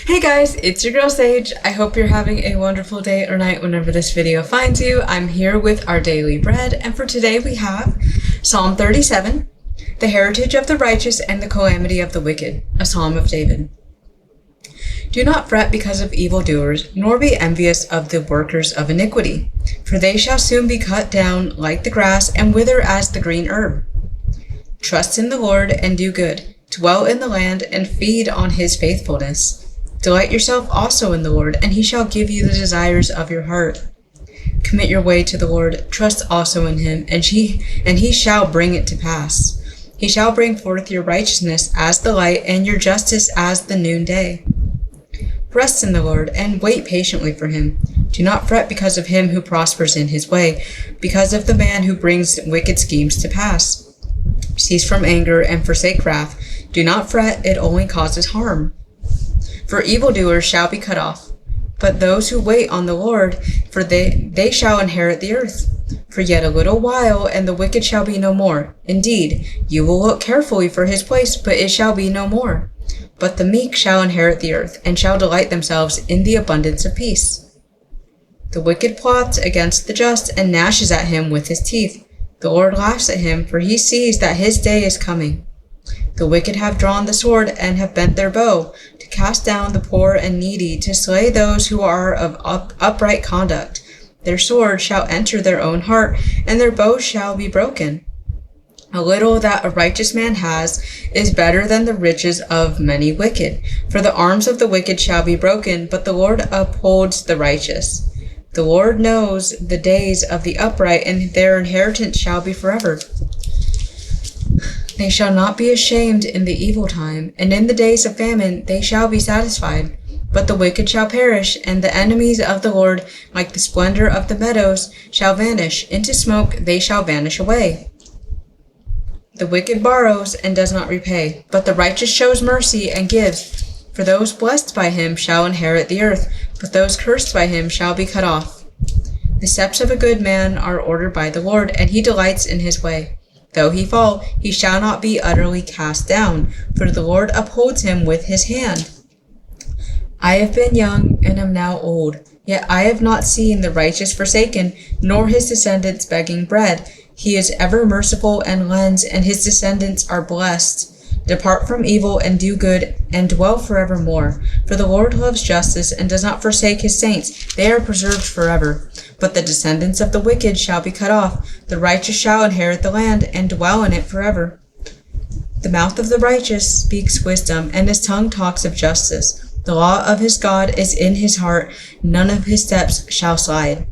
Hey guys, it's your girl Sage. I hope you're having a wonderful day or night whenever this video finds you. I'm here with our daily bread, and for today we have Psalm 37, the heritage of the righteous and the calamity of the wicked, a psalm of David. Do not fret because of evildoers, nor be envious of the workers of iniquity, for they shall soon be cut down like the grass and wither as the green herb. Trust in the Lord and do good. Dwell in the land and feed on his faithfulness. Delight yourself also in the Lord, and he shall give you the desires of your heart. Commit your way to the Lord, trust also in him, and he shall bring it to pass. He shall bring forth your righteousness as the light, and your justice as the noonday. Rest in the Lord, and wait patiently for him. Do not fret because of him who prospers in his way, because of the man who brings wicked schemes to pass. Cease from anger and forsake wrath. Do not fret, it only causes harm. For evildoers shall be cut off, but those who wait on the Lord, for they shall inherit the earth. For yet a little while, and the wicked shall be no more. Indeed, you will look carefully for his place, but it shall be no more. But the meek shall inherit the earth, and shall delight themselves in the abundance of peace. The wicked plots against the just, and gnashes at him with his teeth. The Lord laughs at him, for he sees that his day is coming. The wicked have drawn the sword, and have bent their bow, to cast down the poor and needy, to slay those who are of upright conduct. Their sword shall enter their own heart, and their bow shall be broken. A little that a righteous man has is better than the riches of many wicked. For the arms of the wicked shall be broken, but the Lord upholds the righteous. The Lord knows the days of the upright, and their inheritance shall be forever. They shall not be ashamed in the evil time, and in the days of famine they shall be satisfied. But the wicked shall perish, and the enemies of the Lord, like the splendor of the meadows, shall vanish. Into smoke they shall vanish away. The wicked borrows and does not repay, but the righteous shows mercy and gives. For those blessed by him shall inherit the earth, but those cursed by him shall be cut off. The steps of a good man are ordered by the Lord, and he delights in his way. Though he fall, he shall not be utterly cast down, for the Lord upholds him with his hand. I have been young and am now old, yet I have not seen the righteous forsaken, nor his descendants begging bread. He is ever merciful and lends, and his descendants are blessed. Depart from evil and do good, and dwell forevermore. For the Lord loves justice and does not forsake his saints. They are preserved forever. But the descendants of the wicked shall be cut off. The righteous shall inherit the land, and dwell in it forever. The mouth of the righteous speaks wisdom, and his tongue talks of justice. The law of his God is in his heart. None of his steps shall slide.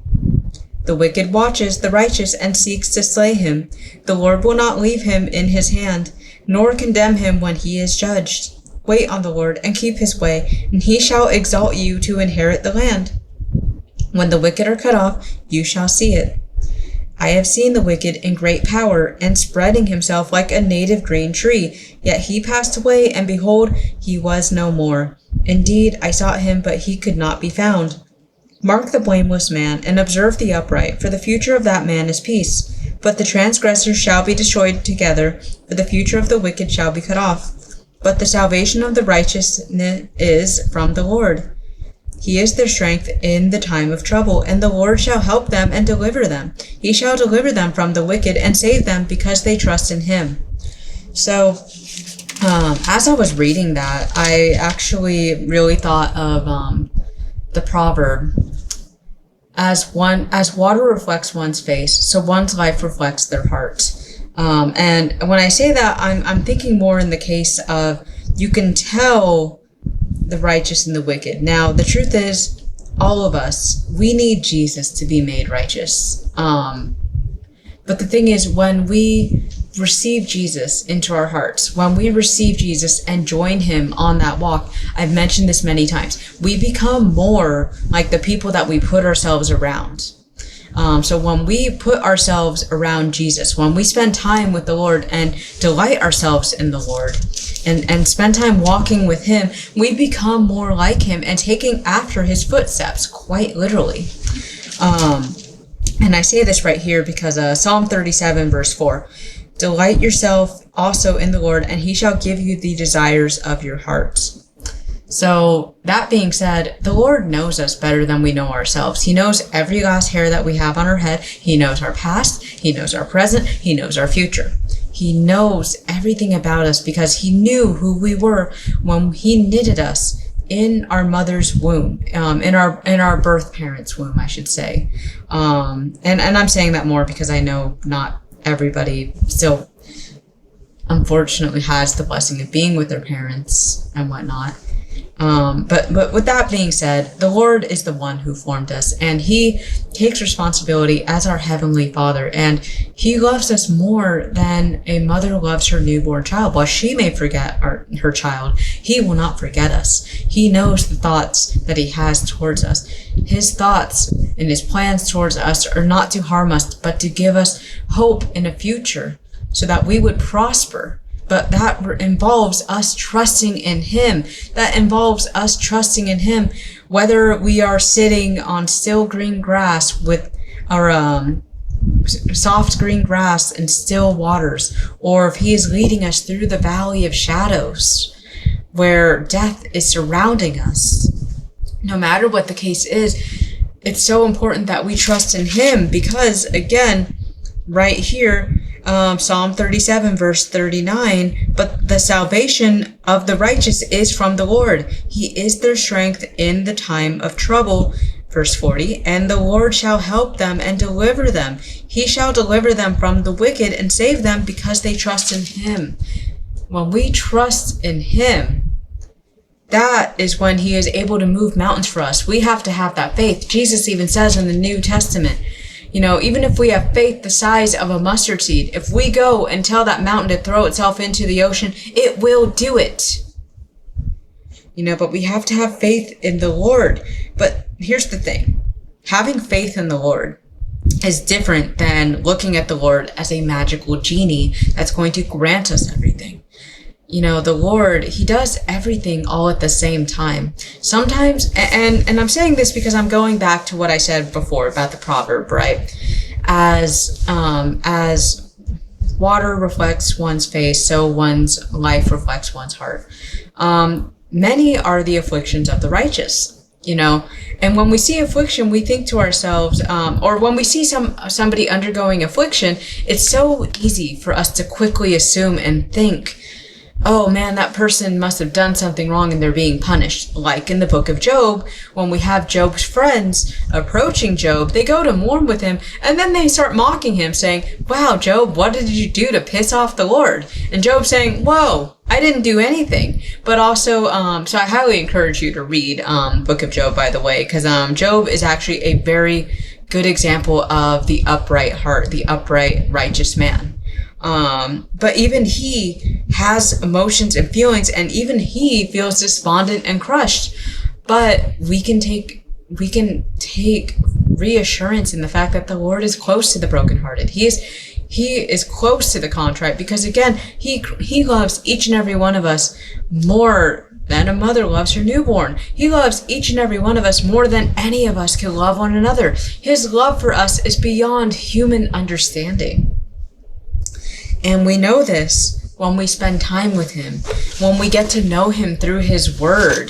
The wicked watches the righteous and seeks to slay him. The Lord will not leave him in his hand, nor condemn him when he is judged. Wait on the Lord and keep his way, and he shall exalt you to inherit the land. When the wicked are cut off, you shall see it. I have seen the wicked in great power, and spreading himself like a native green tree. Yet he passed away, and behold, he was no more. Indeed, I sought him, but he could not be found. Mark the blameless man, and observe the upright, for the future of that man is peace. But the transgressors shall be destroyed together, for the future of the wicked shall be cut off. But the salvation of the righteous is from the Lord. He is their strength in the time of trouble, and the Lord shall help them and deliver them. He shall deliver them from the wicked and save them because they trust in him. So, as I was reading that, I actually really thought of the proverb, as water reflects one's face, so one's life reflects their heart. And when I say that, I'm thinking more in the case of you can tell the righteous and the wicked. Now, the truth is, all of us, we need Jesus to be made righteous. But the thing is, when we receive Jesus into our hearts, when we receive Jesus and join him on that walk, I've mentioned this many times, we become more like the people that we put ourselves around. So when we put ourselves around Jesus, when we spend time with the Lord and delight ourselves in the Lord and spend time walking with him, we become more like him and taking after his footsteps, quite literally. And I say this right here because Psalm 37 verse 4, delight yourself also in the Lord, and he shall give you the desires of your heart. So that being said, the Lord knows us better than we know ourselves. He knows every last hair that we have on our head. He knows our past. He knows our present. He knows our future. He knows everything about us because he knew who we were when he knitted us in our mother's womb, in our birth parents' womb, I should say. And I'm saying that more because I know not everybody still, unfortunately, has the blessing of being with their parents and whatnot. But with that being said, the Lord is the one who formed us, and he takes responsibility as our heavenly Father, and he loves us more than a mother loves her newborn child. While she may forget her child, he will not forget us. He knows the thoughts that he has towards us. His thoughts and his plans towards us are not to harm us, but to give us hope in a future so that we would prosper. But that involves us trusting in him. That involves us trusting in him, whether we are sitting on still green grass with our soft green grass and still waters, or if he is leading us through the valley of shadows where death is surrounding us. No matter what the case is, it's so important that we trust in him because, again, right here, Psalm 37 verse 39, but the salvation of the righteous is from the Lord. He is their strength in the time of trouble. Verse 40, and the Lord shall help them and deliver them. He shall deliver them from the wicked and save them because they trust in him. When we trust in him, that is when he is able to move mountains for us. We have to have that faith. Jesus even says in the New Testament, even if we have faith the size of a mustard seed, if we go and tell that mountain to throw itself into the ocean, it will do it. But we have to have faith in the Lord. But here's the thing. Having faith in the Lord is different than looking at the Lord as a magical genie that's going to grant us everything. The Lord, he does everything all at the same time. Sometimes, and I'm saying this because I'm going back to what I said before about the proverb, right? As water reflects one's face, so one's life reflects one's heart. Many are the afflictions of the righteous, and when we see affliction, we think to ourselves, or when we see somebody undergoing affliction, it's so easy for us to quickly assume and think, oh man, that person must have done something wrong and they're being punished. Like in the book of Job, when we have Job's friends approaching Job, they go to mourn with him and then they start mocking him saying, wow, Job, what did you do to piss off the Lord? And Job saying, whoa, I didn't do anything. But also, so I highly encourage you to read book of Job, by the way, because Job is actually a very good example of the upright heart, the upright righteous man. But even he has emotions and feelings, and even he feels despondent and crushed. But we can take reassurance in the fact that the Lord is close to the brokenhearted. He is close to the contrite because, again, he loves each and every one of us more than a mother loves her newborn. He loves each and every one of us more than any of us can love one another. His love for us is beyond human understanding. And we know this when we spend time with him, when we get to know him through his word.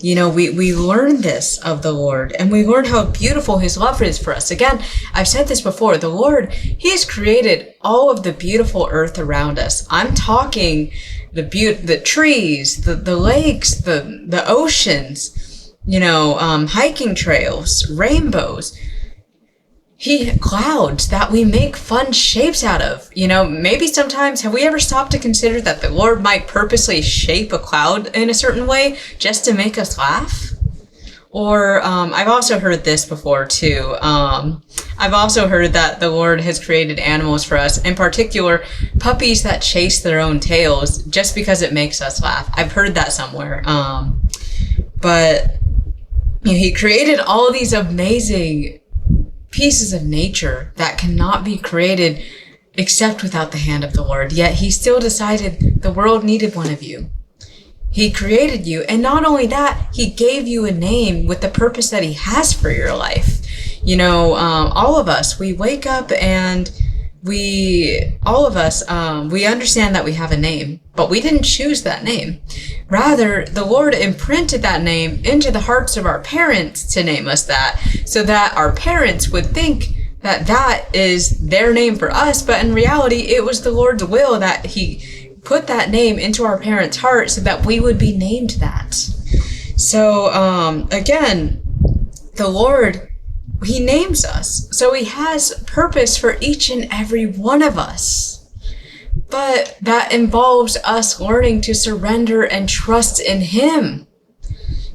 We learn this of the Lord, and we learn how beautiful his love is for us. Again, I've said this before, the Lord, he has created all of the beautiful earth around us. I'm talking the trees, the lakes, the oceans, hiking trails, rainbows. Clouds that we make fun shapes out of. Maybe sometimes, have we ever stopped to consider that the Lord might purposely shape a cloud in a certain way just to make us laugh? Or I've also heard this before too. I've also heard that the Lord has created animals for us, in particular puppies that chase their own tails just because it makes us laugh. I've heard that somewhere. But he created all these amazing pieces of nature that cannot be created except without the hand of the Lord. Yet he still decided the world needed one of you. He created you, and not only that, he gave you a name with the purpose that he has for your life. All of us, we wake up and we understand that we have a name, but we didn't choose that name. Rather, the Lord imprinted that name into the hearts of our parents to name us that, so that our parents would think that that is their name for us. But in reality, it was the Lord's will that he put that name into our parents' hearts so that we would be named that. So, again, the Lord, he names us. So he has purpose for each and every one of us. But that involves us learning to surrender and trust in him.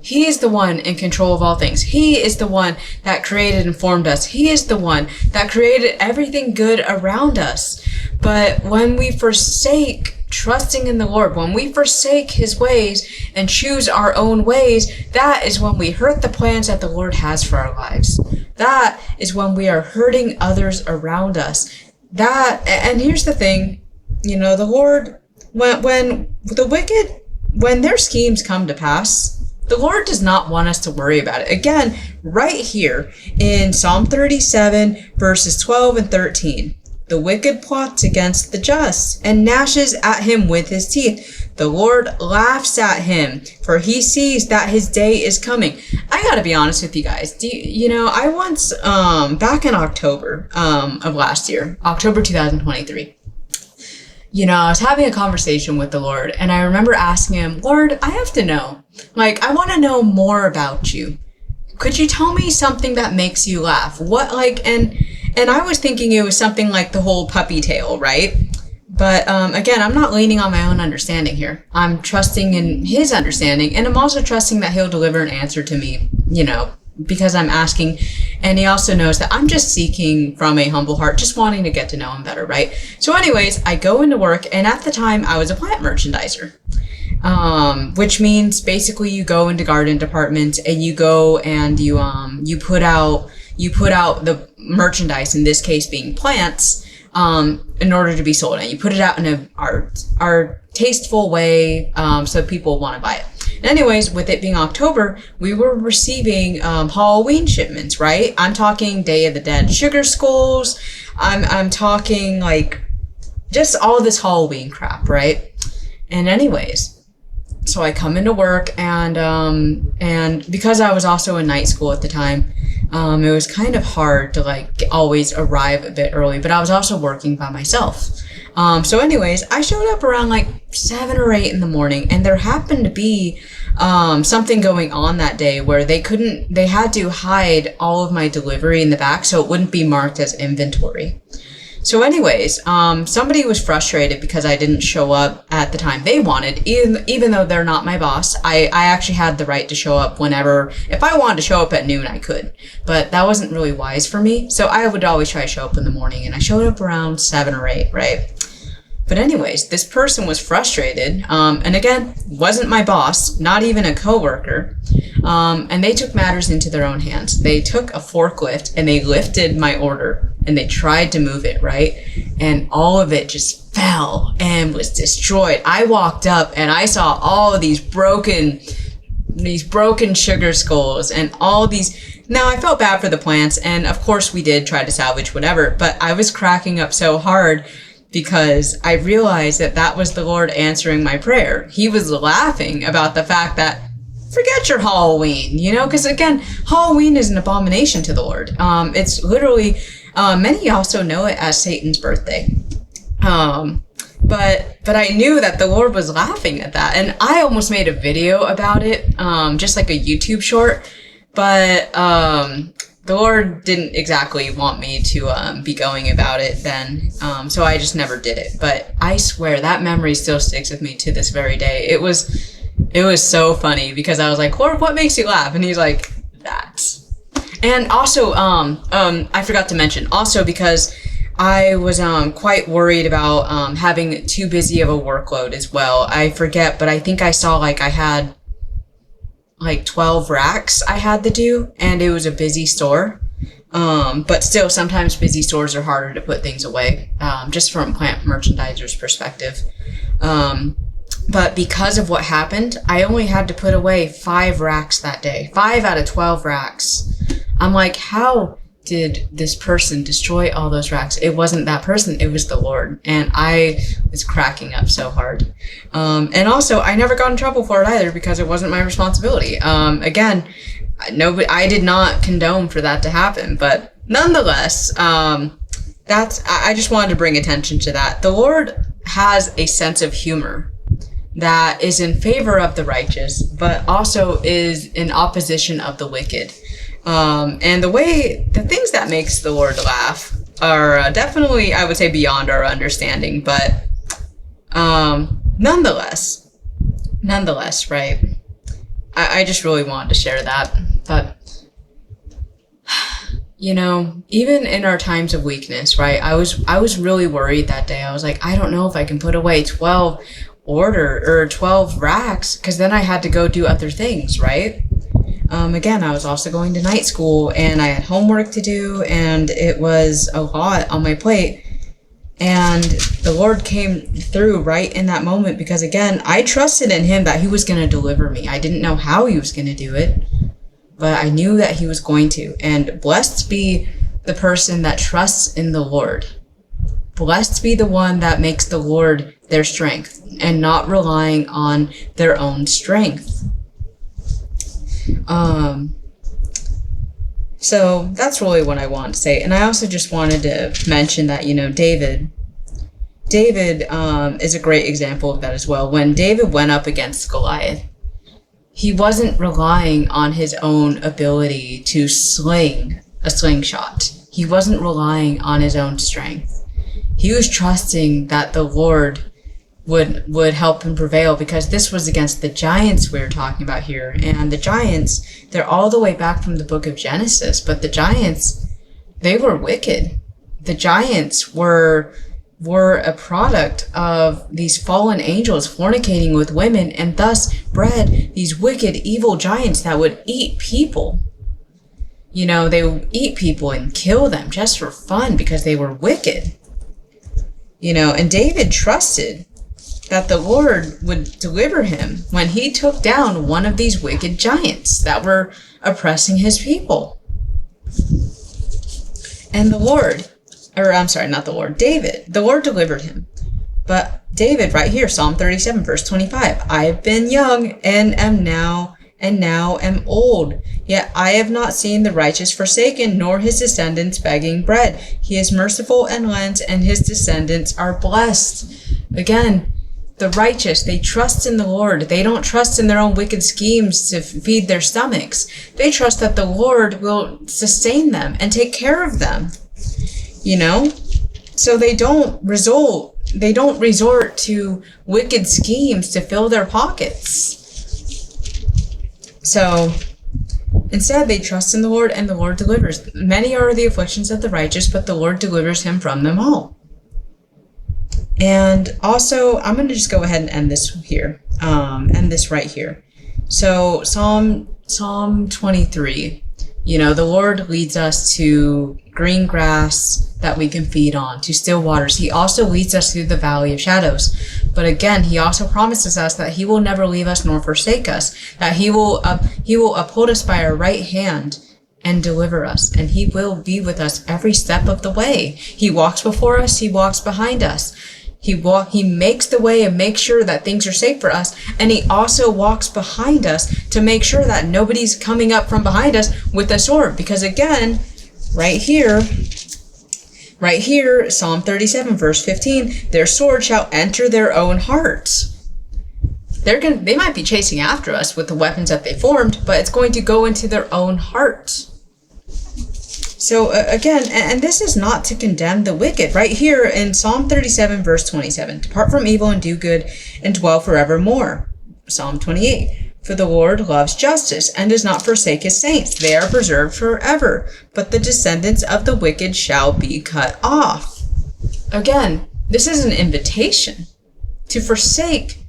He is the one in control of all things. He is the one that created and formed us. He is the one that created everything good around us. But when we forsake trusting in the Lord, when we forsake his ways and choose our own ways, that is when we hurt the plans that the Lord has for our lives. That is when we are hurting others around us. And here's the thing, the Lord, when the wicked, when their schemes come to pass, the Lord does not want us to worry about it. Again, right here in Psalm 37, verses 12 and 13. The wicked plots against the just and gnashes at him with his teeth. The Lord laughs at him, for he sees that his day is coming. I gotta be honest with you guys. I once, back in October of last year, October 2023, I was having a conversation with the Lord, and I remember asking him, Lord, I have to know. I want to know more about you. Could you tell me something that makes you laugh? And I was thinking it was something like the whole puppy tail, right? But again, I'm not leaning on my own understanding here. I'm trusting in his understanding, and I'm also trusting that he'll deliver an answer to me, because I'm asking. And he also knows that I'm just seeking from a humble heart, just wanting to get to know him better, right? So anyways, I go into work, and at the time I was a plant merchandiser, which means basically you go into garden departments and you go and you put out the merchandise, in this case being plants, in order to be sold. And you put it out in our tasteful way, so people want to buy it. Anyways, with it being October, we were receiving Halloween shipments, right? I'm talking Day of the Dead sugar skulls. I'm talking just all this Halloween crap, right? And anyways, so I come into work, and because I was also in night school at the time, it was kind of hard to always arrive a bit early, but I was also working by myself. So anyways, I showed up around 7 or 8 in the morning, and there happened to be something going on that day where they had to hide all of my delivery in the back so it wouldn't be marked as inventory. So anyways, somebody was frustrated because I didn't show up at the time they wanted, even though they're not my boss. I actually had the right to show up whenever. If I wanted to show up at noon, I could, but that wasn't really wise for me. So I would always try to show up in the morning, and I showed up around 7 or 8, right? But anyways, this person was frustrated, and again, wasn't my boss, not even a coworker, and they took matters into their own hands. They took a forklift and they lifted my order and they tried to move it, right? And all of it just fell and was destroyed. I walked up and I saw all of these broken sugar skulls and all these. Now, I felt bad for the plants, and of course we did try to salvage whatever, but I was cracking up so hard because I realized that was the Lord answering my prayer. He was laughing about the fact that, forget your Halloween, because again, Halloween is an abomination to the Lord. It's literally, many also know it as Satan's birthday. But I knew that the Lord was laughing at that, and I almost made a video about it, just like a YouTube short, but the Lord didn't exactly want me to be going about it then, so I just never did it. But I swear that memory still sticks with me to this very day. It was so funny because I was like, Lord, what makes you laugh? And he's like, that. And also, I forgot to mention, also because I was quite worried about having too busy of a workload as well. I forget, but I think I saw I had 12 racks I had to do, and it was a busy store. But still, sometimes busy stores are harder to put things away, just from a plant merchandiser's perspective. But because of what happened, I only had to put away 5 racks that day. 5 out of 12 racks. I'm like, how did this person destroy all those racks? It wasn't that person, it was the Lord. And I was cracking up so hard. And also, I never got in trouble for it either because it wasn't my responsibility. Again, I did not condone for that to happen, but nonetheless, I just wanted to bring attention to that. The Lord has a sense of humor that is in favor of the righteous, but also is in opposition of the wicked. And the things that makes the Lord laugh are definitely, I would say, beyond our understanding, but nonetheless, right? I just really wanted to share that. But, even in our times of weakness, right? I was really worried that day. I was like, I don't know if I can put away 12 racks, because then I had to go do other things, right? Again, I was also going to night school and I had homework to do and it was a lot on my plate. And the Lord came through right in that moment because, again, I trusted in him that he was going to deliver me. I didn't know how he was going to do it, but I knew that he was going to. And blessed be the person that trusts in the Lord. Blessed be the one that makes the Lord their strength and not relying on their own strength. So that's really what I want to say. And I also just wanted to mention that, David is a great example of that as well. When David went up against Goliath, he wasn't relying on his own ability to sling a slingshot. He wasn't relying on his own strength. He was trusting that the Lord would help him prevail, because this was against the giants we were talking about here. And the giants, they're all the way back from the book of Genesis, but the giants, they were wicked. The giants were a product of these fallen angels fornicating with women, and thus bred these wicked, evil giants that would eat people. They would eat people and kill them just for fun because they were wicked. And David trusted that the Lord would deliver him when he took down one of these wicked giants that were oppressing his people. And the Lord delivered him. But David, right here, Psalm 37, verse 25, I've been young and now am old, yet I have not seen the righteous forsaken, nor his descendants begging bread. He is merciful and lends, and his descendants are blessed. Again, the righteous, they trust in the Lord. They don't trust in their own wicked schemes to feed their stomachs. They trust that the Lord will sustain them and take care of them. So they don't resort to wicked schemes to fill their pockets. So instead, they trust in the Lord, and the Lord delivers. Many are the afflictions of the righteous, but the Lord delivers him from them all. And also, I'm going to just go ahead and end this right here. So Psalm 23, the Lord leads us to green grass that we can feed on, to still waters. He also leads us through the valley of shadows. But again, he also promises us that he will never leave us nor forsake us, that he will uphold us by our right hand and deliver us, and he will be with us every step of the way. He walks before us, he walks behind us. He makes the way and makes sure that things are safe for us, and he also walks behind us to make sure that nobody's coming up from behind us with a sword. Because again, right here, Psalm 37, verse 15, their sword shall enter their own hearts. They might be chasing after us with the weapons that they formed, but it's going to go into their own heart. So again, and this is not to condemn the wicked. Right here in Psalm 37, verse 27, depart from evil and do good and dwell forevermore. Psalm 28, for the Lord loves justice and does not forsake his saints. They are preserved forever, but the descendants of the wicked shall be cut off. Again, this is an invitation to forsake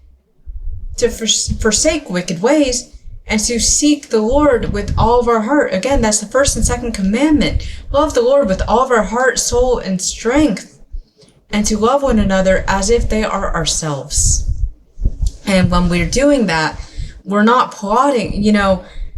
wicked ways and to seek the Lord with all of our heart. Again, that's the first and second commandment. Love the Lord with all of our heart, soul, and strength, and to love one another as if they are ourselves. And when we're doing that, we're not plotting.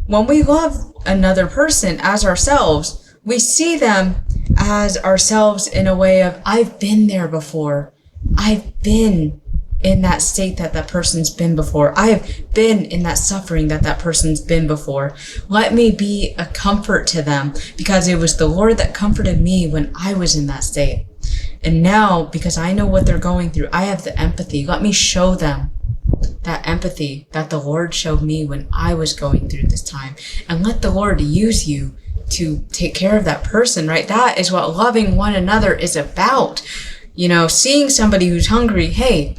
When we love another person as ourselves, we see them as ourselves in a way of, I've been there before. I've been in that state that that person's been before. I have been in that suffering that that person's been before. Let me be a comfort to them, because it was the Lord that comforted me when I was in that state. And now, because I know what they're going through, I have the empathy. Let me show them that empathy that the Lord showed me when I was going through this time. And let the Lord use you to take care of that person, right? That is what loving one another is about. You know, seeing somebody who's hungry, hey,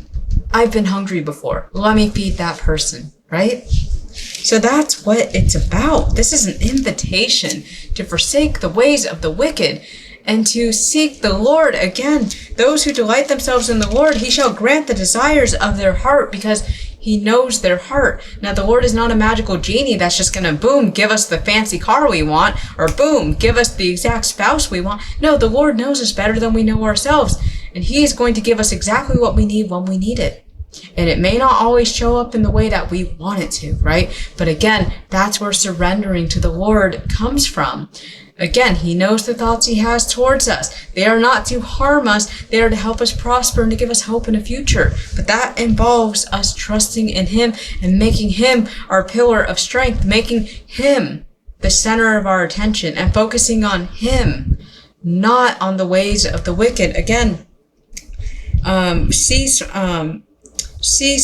I've been hungry before. Let me feed that person, right? So that's what it's about. This is an invitation to forsake the ways of the wicked and to seek the Lord. Again, those who delight themselves in the Lord, he shall grant the desires of their heart, because he knows their heart. Now, the Lord is not a magical genie that's just going to, boom, give us the fancy car we want, or boom, give us the exact spouse we want. No, the Lord knows us better than we know ourselves. And he is going to give us exactly what we need when we need it. And it may not always show up in the way that we want it to, right? But again, that's where surrendering to the Lord comes from. Again, he knows the thoughts he has towards us. They are not to harm us. They are to help us prosper and to give us hope in a future. But that involves us trusting in him and making him our pillar of strength, making him the center of our attention and focusing on him, not on the ways of the wicked. Again, cease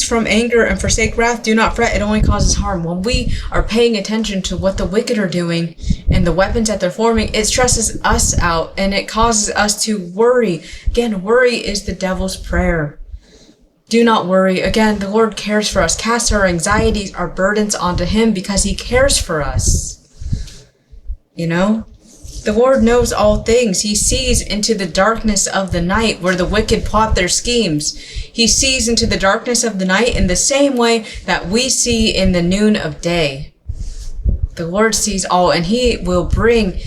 from anger and forsake wrath. Do not fret. It only causes harm. When we are paying attention to what the wicked are doing and the weapons that they're forming, it stresses us out and it causes us to worry. Again, worry is the devil's prayer. Do not worry. Again, the Lord cares for us. Cast our anxieties, our burdens onto him, because he cares for us. You know? The Lord knows all things. He sees into the darkness of the night where the wicked plot their schemes. He sees into the darkness of the night in the same way that we see in the noon of day. The Lord sees all, and he will bring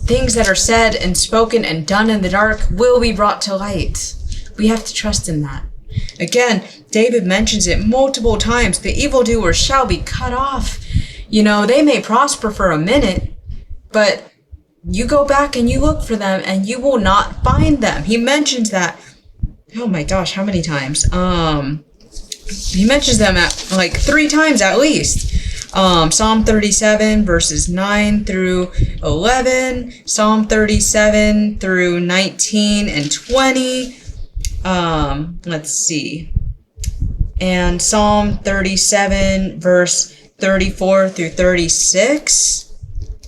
things that are said and spoken and done in the dark will be brought to light. We have to trust in that. Again, David mentions it multiple times. The evildoers shall be cut off. You know, they may prosper for a minute, but you go back and you look for them and you will not find them. He mentions that. Oh my gosh, how many times? He mentions them at like 3 times at least. Psalm 37 verses 9 through 11, Psalm 37 through 19 and 20. Let's see. And Psalm 37 verse 34 through 36.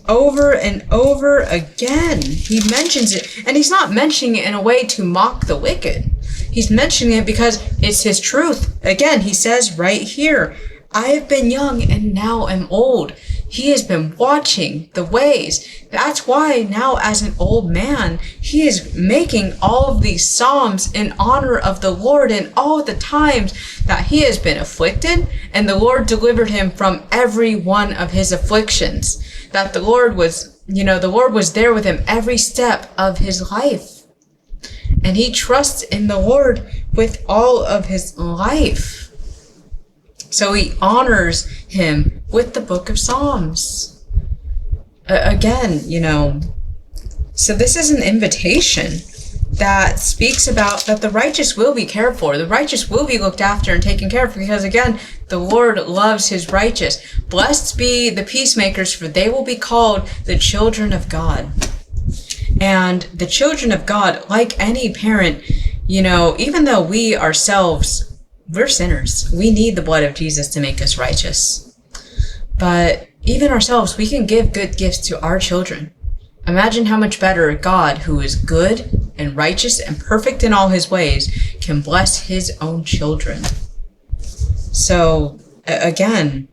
Over and over again, he mentions it, and he's not mentioning it in a way to mock the wicked. He's mentioning it because it's his truth. Again, he says right here, I have been young and now am old. He has been watching the ways. That's why now as an old man, he is making all of these psalms in honor of the Lord and all the times that he has been afflicted, and the Lord delivered him from every one of his afflictions. That the Lord was, the Lord was there with him every step of his life. And he trusts in the Lord with all of his life. So he honors him with the book of Psalms. Again, so this is an invitation that speaks about that the righteous will be cared for. The righteous will be looked after and taken care of, because again, the Lord loves his righteous. Blessed be the peacemakers, for they will be called the children of God. And the children of God, like any parent, even though we ourselves, we're sinners. We need the blood of Jesus to make us righteous. But even ourselves, we can give good gifts to our children. Imagine how much better God, who is good and righteous and perfect in all his ways, can bless his own children. So, again,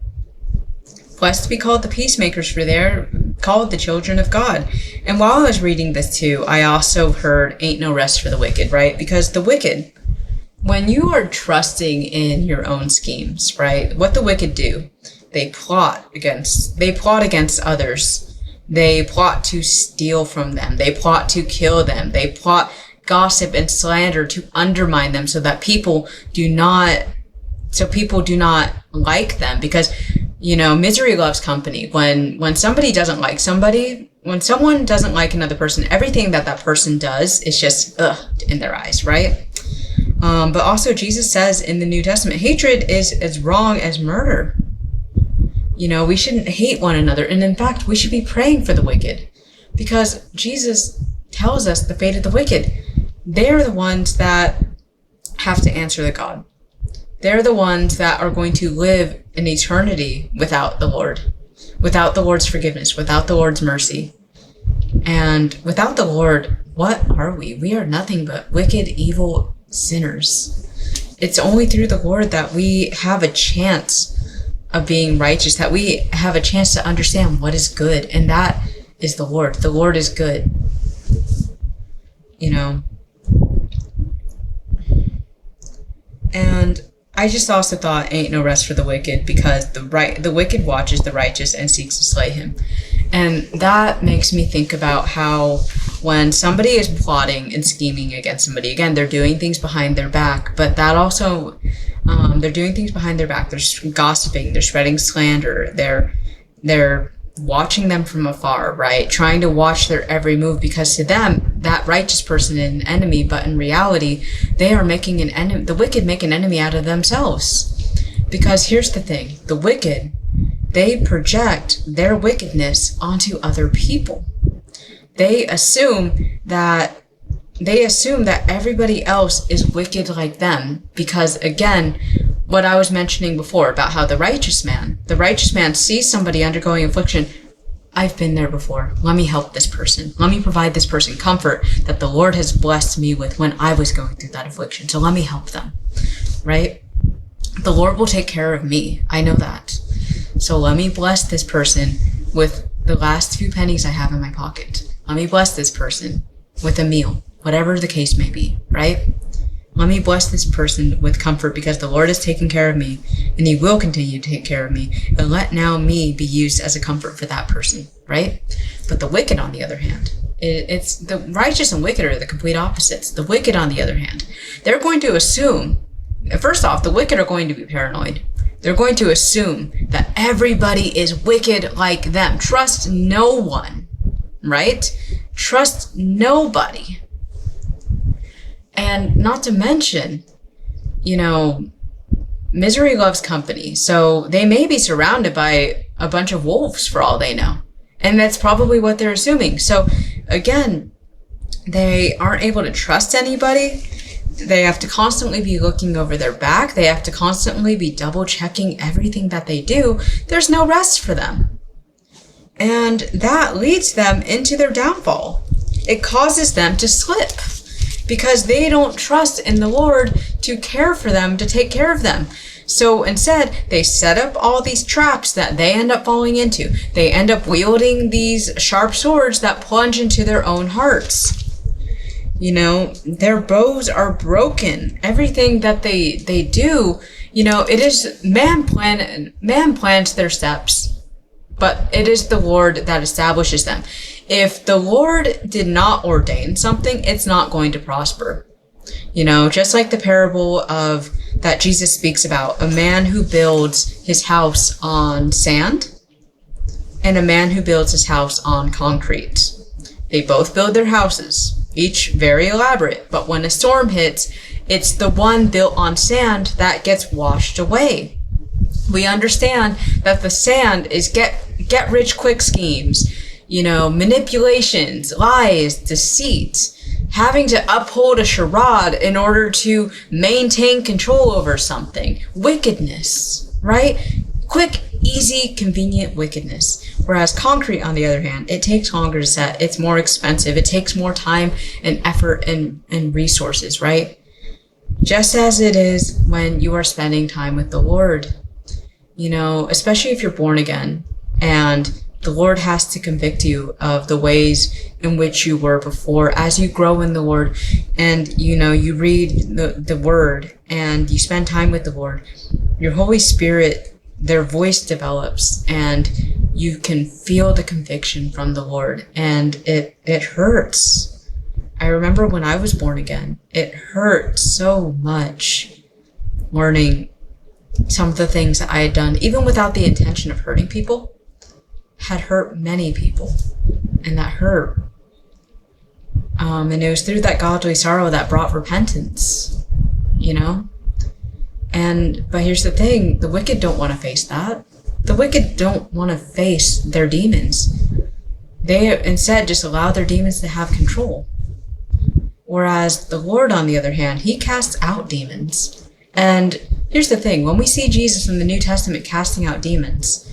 blessed to be called the peacemakers, for they're called the children of God. And while I was reading this too, I also heard ain't no rest for the wicked, right? Because the wicked, when you are trusting in your own schemes, right? What the wicked do, they plot against others. They plot to steal from them. They plot to kill them. They plot gossip and slander to undermine them so that people do not like them. Because, Misery loves company. When somebody doesn't like somebody, when someone doesn't like another person, everything that person does is just in their eyes, right? But also Jesus says in the New Testament, hatred is as wrong as murder. We shouldn't hate one another. And in fact, we should be praying for the wicked, because Jesus tells us the fate of the wicked. They're the ones that have to answer to God. They're the ones that are going to live an eternity without the Lord, without the Lord's forgiveness, without the Lord's mercy. And without the Lord, what are we? We are nothing but wicked, evil sinners. It's only through the Lord that we have a chance of being righteous, that we have a chance to understand what is good, and that is the Lord. The Lord is good. And I just also thought, ain't no rest for the wicked, because the wicked watches the righteous and seeks to slay him. And that makes me think about how when somebody is plotting and scheming against somebody, again, they're doing things behind their back, but that also, they're doing things behind their back. They're gossiping, they're spreading slander, they're watching them from afar, right? Trying to watch their every move, because to them, that righteous person is an enemy, but in reality, they are making an enemy. The wicked make an enemy out of themselves. Because here's the thing, the wicked, they project their wickedness onto other people. They assume that everybody else is wicked like them, because again, what I was mentioning before about how the righteous man sees somebody undergoing affliction. I've been there before. Let me help this person. Let me provide this person comfort that the Lord has blessed me with when I was going through that affliction. So let me help them, right? The Lord will take care of me. I know that. So let me bless this person with the last few pennies I have in my pocket. Let me bless this person with a meal, whatever the case may be, right? Let me bless this person with comfort, because the Lord has taken care of me, and he will continue to take care of me. And let now me be used as a comfort for that person, right? But the wicked, on the other hand, it's the righteous and wicked are the complete opposites. The wicked, on the other hand, they're going to assume, first off, the wicked are going to be paranoid. They're going to assume that everybody is wicked like them. Trust no one, right? Trust nobody. And not to mention, misery loves company. So they may be surrounded by a bunch of wolves for all they know. And that's probably what they're assuming. So again, they aren't able to trust anybody. They have to constantly be looking over their back. They have to constantly be double checking everything that they do. There's no rest for them. And that leads them into their downfall. It causes them to slip, because they don't trust in the Lord to care for them, to take care of them. So instead, they set up all these traps that they end up falling into. They end up wielding these sharp swords that plunge into their own hearts. Their bows are broken. Everything that they do, it is man plans their steps, but it is the Lord that establishes them. If the Lord did not ordain something, it's not going to prosper. Just like the parable of that Jesus speaks about, a man who builds his house on sand and a man who builds his house on concrete. They both build their houses, each very elaborate, but when a storm hits, it's the one built on sand that gets washed away. We understand that the sand is get rich quick schemes, manipulations, lies, deceit, having to uphold a charade in order to maintain control over something, wickedness, right? Quick, easy, convenient wickedness. Whereas concrete, on the other hand, it takes longer to set. It's more expensive. It takes more time and effort and resources, right? Just as it is when you are spending time with the Lord, especially if you're born again and the Lord has to convict you of the ways in which you were before as you grow in the Lord, and you read the word and you spend time with the Lord. Your Holy Spirit, their voice develops, and you can feel the conviction from the Lord, and it hurts. I remember when I was born again, it hurt so much learning some of the things that I had done, even without the intention of hurting people, had hurt many people. And that hurt. And it was through that godly sorrow that brought repentance, you know? But here's the thing, the wicked don't want to face that. The wicked don't want to face their demons. They instead just allow their demons to have control. Whereas the Lord, on the other hand, he casts out demons. And here's the thing, when we see Jesus in the New Testament casting out demons,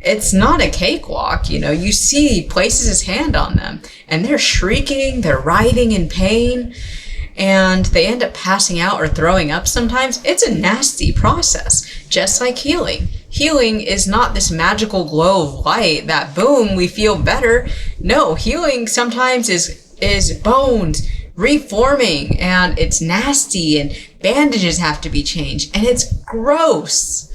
it's not a cakewalk, you know. You see he places his hand on them and they're shrieking, they're writhing in pain, and they end up passing out or throwing up sometimes. It's a nasty process, just like healing. Healing is not this magical glow of light that, boom, we feel better. No, healing sometimes is bones reforming, and it's nasty, and bandages have to be changed, and it's gross.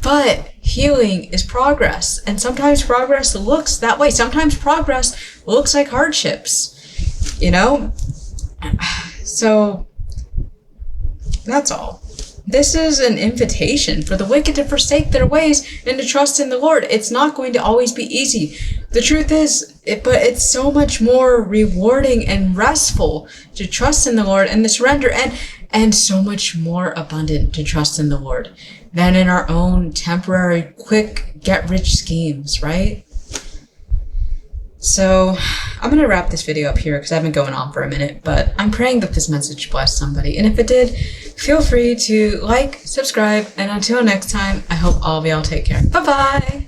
But healing is progress, and sometimes progress looks that way. Sometimes progress looks like hardships, you know? So that's all. This is an invitation for the wicked to forsake their ways and to trust in the Lord. It's not going to always be easy. The truth is, but it's so much more rewarding and restful to trust in the Lord and to surrender, and so much more abundant to trust in the Lord than in our own temporary, quick, get-rich schemes, right? So I'm going to wrap this video up here because I've been going on for a minute, but I'm praying that this message blessed somebody. And if it did, feel free to like, subscribe, and until next time, I hope all of y'all take care. Bye-bye!